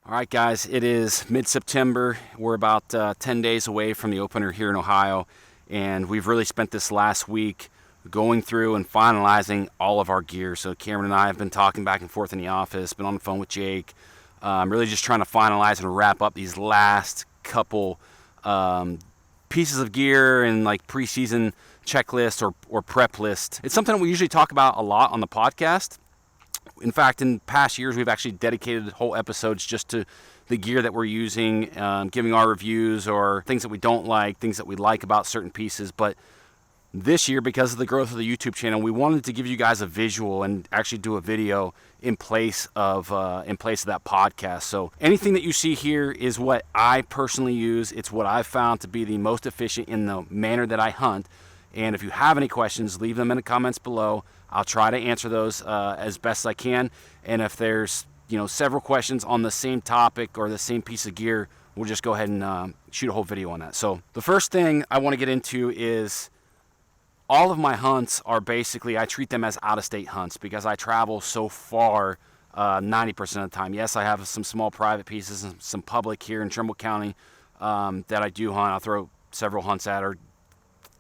All right, guys, it is mid-September. We're about 10 days away from the opener here in Ohio, and we've really spent this last week going through and finalizing all of our gear. So Cameron and I have been talking back and forth in the office, been on the phone with Jake, really just trying to finalize and wrap up these last couple pieces of gear and like preseason checklist or prep list. It's something that we usually talk about a lot on the podcast. In fact, in past years, we've actually dedicated whole episodes just to the gear that we're using, giving our reviews or things that we don't like, things that we like about certain pieces. But this year, because of the growth of the YouTube channel, we wanted to give you guys a visual and actually do a video in place of that podcast. So anything that you see here is what I personally use. It's what I've found to be the most efficient in the manner that I hunt. And if you have any questions, leave them in the comments below. I'll try to answer those as best as I can. And if there's several questions on the same topic or the same piece of gear, we'll just go ahead and shoot a whole video on that. So the first thing I want to get into is all of my hunts are basically, I treat them as out-of-state hunts because I travel so far 90% of the time. Yes, I have some small private pieces and some public here in Trimble County that I do hunt. I'll throw several hunts at or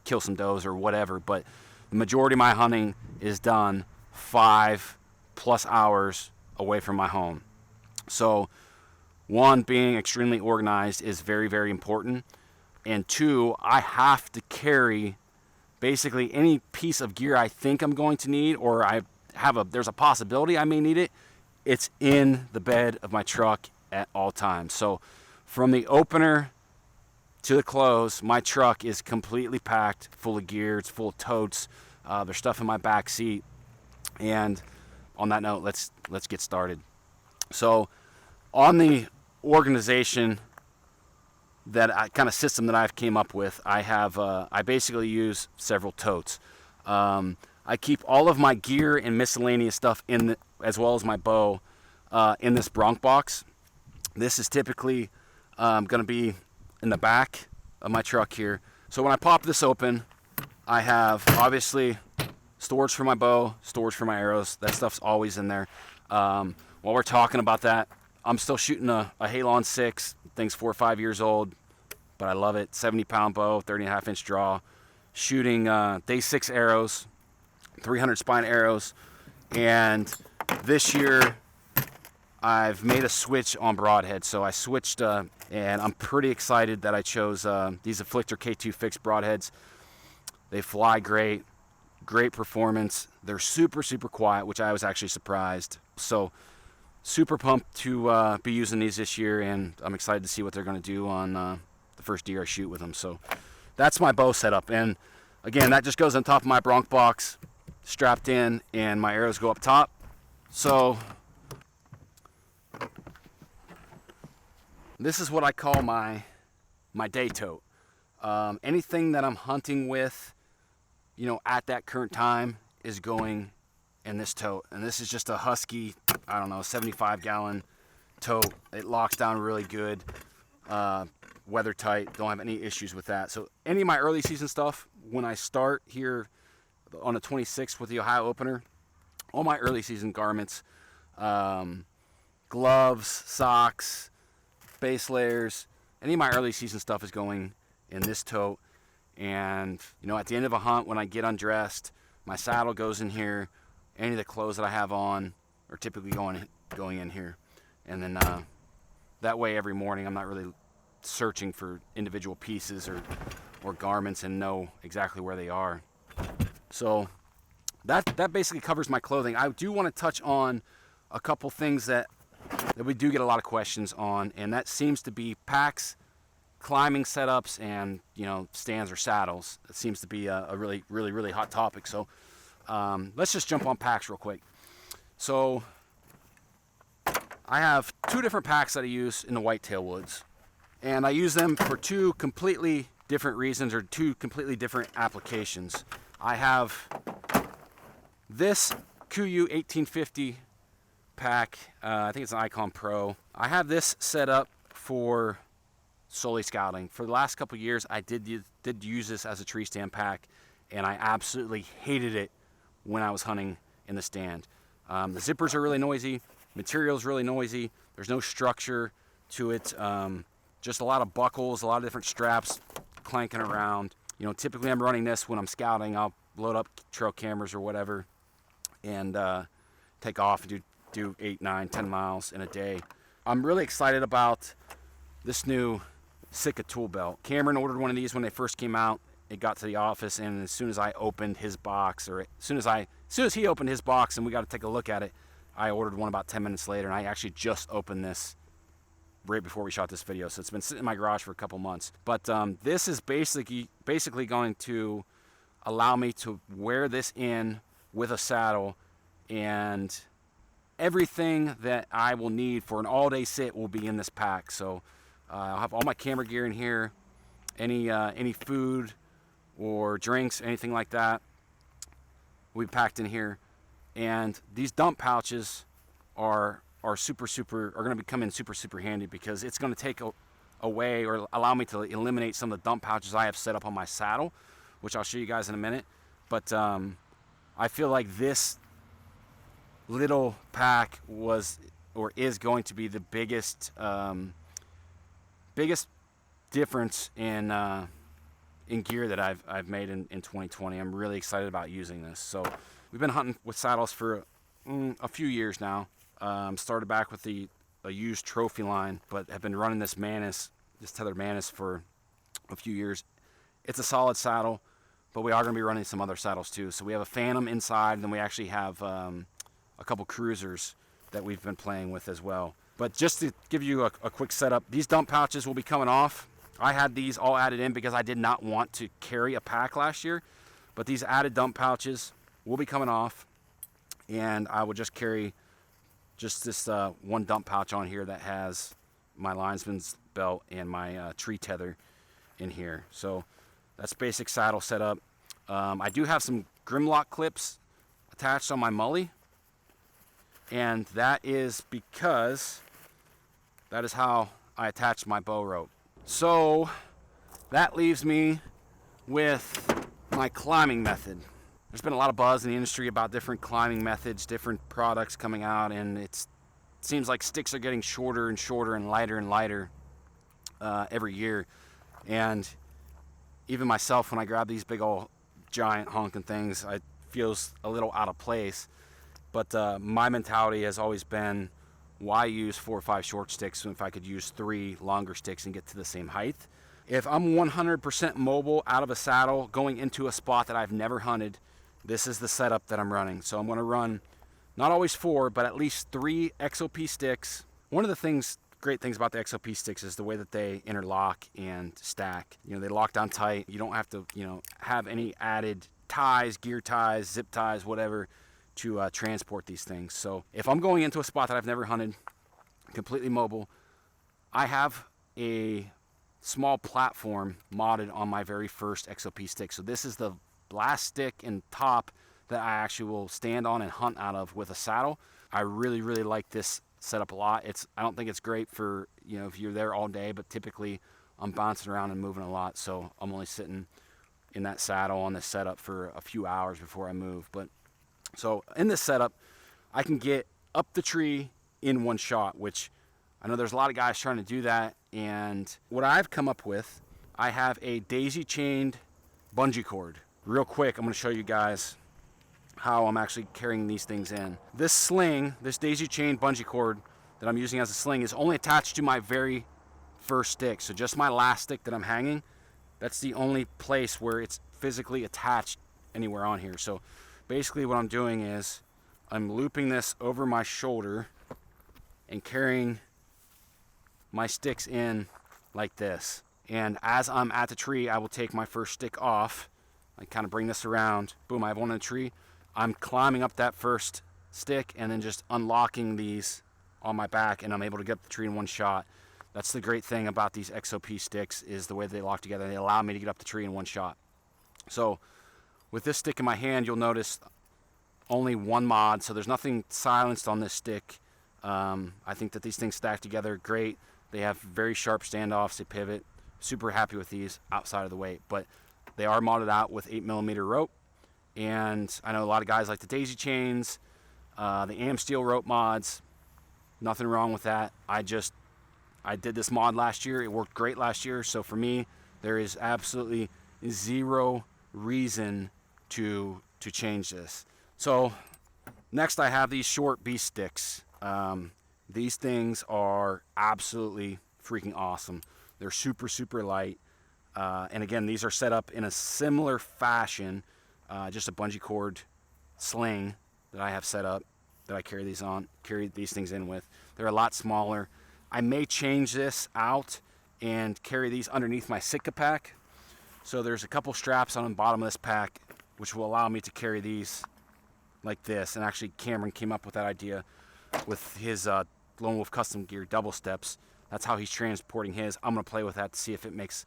kill some does or whatever, but the majority of my hunting is done 5+ hours away from my home. So one, being extremely organized is very, very important. And two, I have to carry basically any piece of gear I think I'm going to need, or there's a possibility I may need it. It's in the bed of my truck at all times. So from the opener to the close, my truck is completely packed full of gear. It's full of totes. There's stuff in my back seat. And on that note, let's get started. So on the organization system that I've came up with, I basically use several totes. I keep all of my gear and miscellaneous stuff as well as my bow in this Bronc box. This is typically going to be in the back of my truck here. So when I pop this open, I have obviously storage for my bow, storage for my arrows. That stuff's always in there. While we're talking about that, I'm still shooting a Halon 6. Thing's 4 or 5 years old, but I love it. 70-pound bow, 30.5-inch draw. Shooting day 6 arrows, 300 spine arrows. And this year, I've made a switch on broadhead. So I switched, and I'm pretty excited that I chose these Afflictor K2 fixed broadheads. They fly great performance. They're super, super quiet, which I was actually surprised. So super pumped to be using these this year, and I'm excited to see what they're going to do on the first deer I shoot with them. So that's my bow setup. And again, that just goes on top of my Bronc box, strapped in, and my arrows go up top. So this is what I call my day tote. Anything that I'm hunting with, at that current time is going in this tote. And this is just a Husky, 75-gallon tote. It locks down really good, weather tight, don't have any issues with that. So any of my early season stuff, when I start here on the 26th with the Ohio opener, all my early season garments, gloves, socks, base layers, any of my early season stuff is going in this tote. And at the end of a hunt, when I get undressed, my saddle goes in here. Any of the clothes that I have on are typically going in here. And then that way every morning I'm not really searching for individual pieces or garments and know exactly where they are. So that basically covers my clothing. I do want to touch on a couple things that we do get a lot of questions on, and that seems to be packs, climbing setups, and stands or saddles. It seems to be a really, really, really hot topic. So let's just jump on packs real quick. So I have 2 different packs that I use in the whitetail woods, and I use them for 2 completely different reasons or 2 completely different applications. I have this KUIU 1850 pack. I think it's an Icon Pro. I have this set up for solely scouting. For the last couple years, I did use this as a tree stand pack, and I absolutely hated it when I was hunting in the stand. The zippers are really noisy, material's really noisy, There's no structure to it. Just a lot of buckles, a lot of different straps clanking around. You know, typically I'm running this when I'm scouting. I'll load up trail cameras or whatever and take off and do 8, 9, 10 miles in a day. I'm really excited about this new Sitka tool belt. Cameron ordered one of these when they first came out. It got to the office, and as soon as I opened his box, or as soon as he opened his box and we got to take a look at it, I ordered one about 10 minutes later, and I actually just opened this right before we shot this video. So it's been sitting in my garage for a couple months. But this is basically going to allow me to wear this in with a saddle, and everything that I will need for an all-day sit will be in this pack. So I'll have all my camera gear in here, any food or drinks, anything like that will be packed in here. And these dump pouches are going to come in super handy, because it's going to take away or allow me to eliminate some of the dump pouches I have set up on my saddle, which I'll show you guys in a minute. But I feel like this little pack is going to be the biggest difference in gear that I've made in 2020. I'm really excited about using this. So we've been hunting with saddles for a few years now. Started back with a used trophy line, but have been running this tethered Manus for a few years. It's a solid saddle, but we are going to be running some other saddles too. So we have a Phantom inside, and then we actually have a couple cruisers that we've been playing with as well. But just to give you a quick setup, these dump pouches will be coming off. I had these all added in because I did not want to carry a pack last year, but these added dump pouches will be coming off, and I will just carry just this one dump pouch on here that has my linesman's belt and my tree tether in here. So that's basic saddle setup. I do have some Grimlock clips attached on my Mully, and that is because that is how I attach my bow rope. So that leaves me with my climbing method. There's been a lot of buzz in the industry about different climbing methods, different products coming out, and it seems like sticks are getting shorter and shorter and lighter every year. And even myself, when I grab these big old giant honking things, it feels a little out of place. But my mentality has always been, why use 4 or 5 short sticks if I could use 3 longer sticks and get to the same height? If I'm 100% mobile out of a saddle going into a spot that I've never hunted, this is the setup that I'm running. So I'm going to run not always 4, but at least 3 XOP sticks. One of the great things about the XOP sticks is the way that they interlock and stack. You know, they lock down tight. You don't have to, have any added ties, gear ties, zip ties, whatever, to transport these things. So if I'm going into a spot that I've never hunted, completely mobile, I have a small platform modded on my very first XOP stick. So this is the last stick and top that I actually will stand on and hunt out of with a saddle. I really like this setup a lot. I don't think it's great for, if you're there all day, but typically I'm bouncing around and moving a lot, so I'm only sitting in that saddle on this setup for a few hours before I move. But so in this setup, I can get up the tree in one shot, which I know there's a lot of guys trying to do that. And what I've come up with, I have a daisy chained bungee cord. Real quick, I'm going to show you guys how I'm actually carrying these things in. This sling, this daisy chained bungee cord that I'm using as a sling, is only attached to my very first stick. So just my last stick that I'm hanging, that's the only place where it's physically attached anywhere on here. So basically what I'm doing is I'm looping this over my shoulder and carrying my sticks in like this. And as I'm at the tree, I will take my first stick off. I kind of bring this around. Boom, I have one in the tree. I'm climbing up that first stick and then just unlocking these on my back, and I'm able to get up the tree in one shot. That's the great thing about these XOP sticks, is the way they lock together. They allow me to get up the tree in one shot. So with this stick in my hand, you'll notice only one mod, so there's nothing silenced on this stick. I think that these things stack together great. They have very sharp standoffs, they pivot. Super happy with these outside of the weight, but they are modded out with 8mm rope. And I know a lot of guys like the daisy chains, the AM steel rope mods. Nothing wrong with that. I did this mod last year. It worked great last year. So for me, there is absolutely zero reason to change this. So next I have these short beast sticks. These things are absolutely freaking awesome. They're super, super light. And again, these are set up in a similar fashion, just a bungee cord sling that I have set up, that I carry these things in with. They're a lot smaller. I may change this out and carry these underneath my Sitka pack. So there's a couple straps on the bottom of this pack which will allow me to carry these like this. And actually Cameron came up with that idea with his Lone Wolf Custom Gear double steps. That's how he's transporting his. I'm going to play with that to see if it makes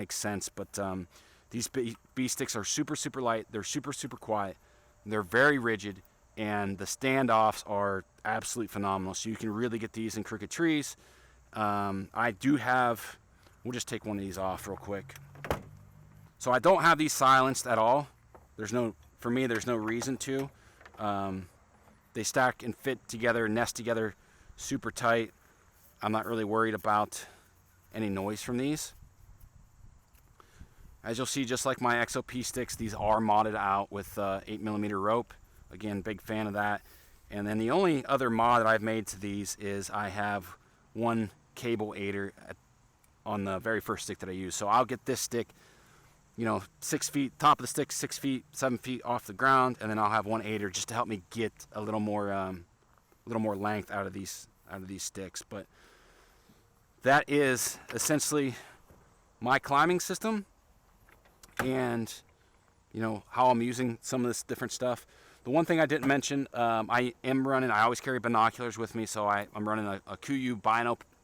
sense. But these bee sticks are super, super light. They're super, super quiet. They're very rigid. And the standoffs are absolutely phenomenal. So you can really get these in crooked trees. I do have, we'll just take one of these off real quick. So I don't have these silenced at all. For me, there's no reason to. They stack and fit together, nest together super tight. I'm not really worried about any noise from these. As you'll see, just like my XOP sticks, these are modded out with 8mm rope. Again, big fan of that. And then the only other mod that I've made to these is I have one cable aider on the very first stick that I use. So I'll get this stick, 6 feet, top of the stick, 6 feet, 7 feet off the ground, and then I'll have one aider just to help me get a little more length out of these sticks. But that is essentially my climbing system, and how I'm using some of this different stuff. The one thing I didn't mention, I always carry binoculars with me, so I'm running a KUIU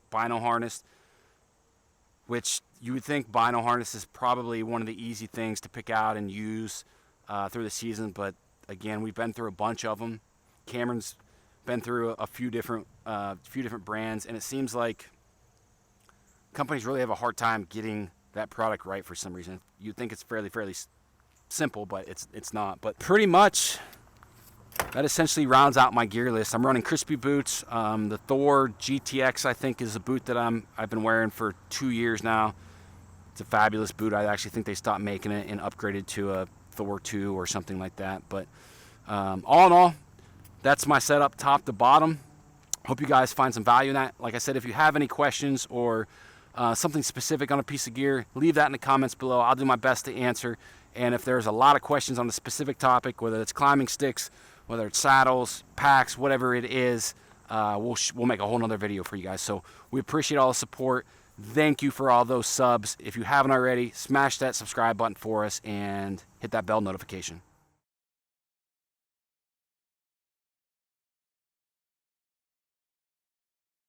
bino harness, which you would think bino harness is probably one of the easy things to pick out and use through the season. But again, we've been through a bunch of them. Cameron's been through a few different brands, and it seems like companies really have a hard time getting that product right for some reason. You'd think it's fairly simple, but it's not. But pretty much that essentially rounds out my gear list. I'm running crispy boots. The Thor GTX, I think, is a boot that I've been wearing for 2 years now. It's a fabulous boot. I actually think they stopped making it and upgraded to a Thor 2 or something like that. But all in all, that's my setup top to bottom. Hope you guys find some value in that. Like I said, if you have any questions or something specific on a piece of gear, leave that in the comments below. I'll do my best to answer. And if there's a lot of questions on the specific topic, whether it's climbing sticks, whether it's saddles, packs, whatever it is, we'll make a whole nother video for you guys. So we appreciate all the support. Thank you for all those subs. If you haven't already, smash that subscribe button for us and hit that bell notification.